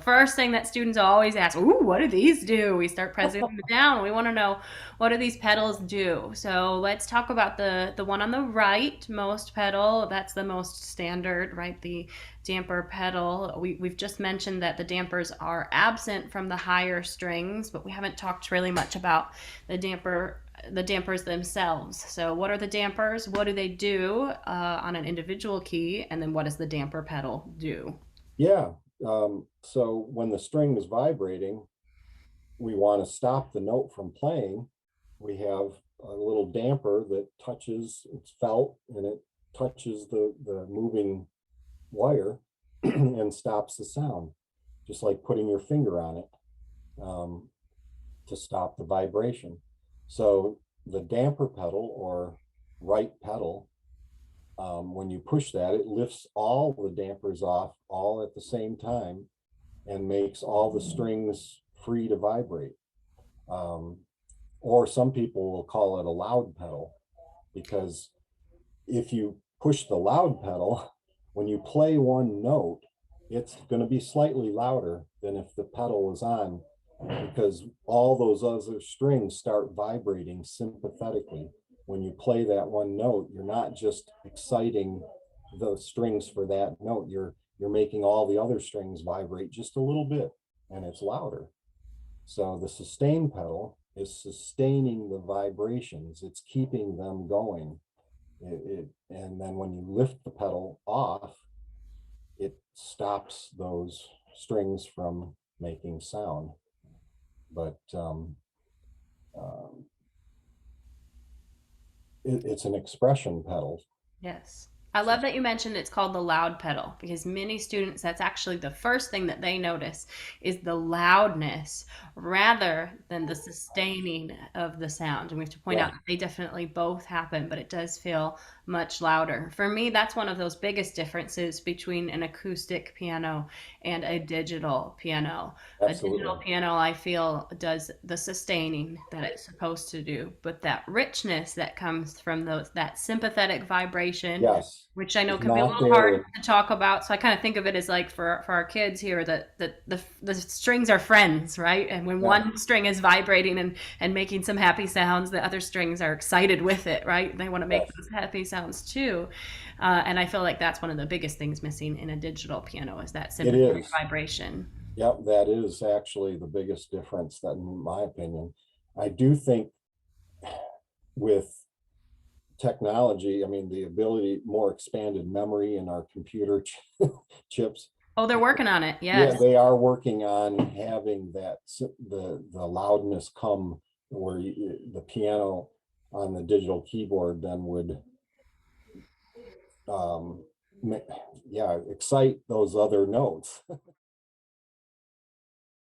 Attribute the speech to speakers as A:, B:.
A: First thing that students always ask, ooh, what do these do? We start pressing them down. We want to know, what do these pedals do? So let's talk about the one on the right most pedal. That's the most standard, right? The damper pedal. We've just mentioned that the dampers are absent from the higher strings, but we haven't talked really much about the dampers themselves. So what are the dampers? What do they do on an individual key? And then what does the damper pedal do?
B: Yeah. So when the string is vibrating, we want to stop the note from playing. We have a little damper that touches, it's felt, and it touches the moving wire and stops the sound, just like putting your finger on it um, to stop the vibration. So the damper pedal or right pedal, when you push that, it lifts all the dampers off all at the same time and makes all the strings free to vibrate. Um, or some people will call it a loud pedal because if you push the loud pedal, when you play one note, it's going to be slightly louder than if the pedal was on because all those other strings start vibrating sympathetically. When you play that one note, you're not just exciting the strings for that note, you're making all the other strings vibrate just a little bit and it's louder. So the sustain pedal is sustaining the vibrations, it's keeping them going. And then when you lift the pedal off, it stops those strings from making sound. But um, it's an expression pedal.
A: Yes. I
B: So
A: love that you mentioned it's called the loud pedal because many students, that's actually the first thing that they notice is the loudness rather than the sustaining of the sound. And we have to point
B: yeah,
A: out that they definitely both happen, but it does feel much louder. For me, that's one of those biggest differences between an acoustic piano and a digital piano. A digital
B: absolutely.
A: piano, I feel, does the sustaining that it's supposed to do, but that richness that comes from that sympathetic vibration,
B: Yes,
A: which I know
B: it's
A: can be a
B: not
A: little hard
B: there.
A: to talk about. So I kind of think of it as like for our kids here that the strings are friends, right? And when
B: Yeah,
A: one string is vibrating and making some happy sounds, the other strings are excited with it, right? They want to make
B: yes,
A: those happy sounds too. And I feel like that's one of the biggest things missing in a digital piano is that
B: it
A: sympathetic
B: is.
A: vibration.
B: Yep, that is actually the biggest difference, that in my opinion. I do think with technology, I mean, the ability, more expanded memory in our computer chips,
A: Oh, they're working on it.
B: yeah,
A: Yes.
B: they are working on having that the loudness come where the piano on the digital keyboard then would um, yeah, excite those other notes.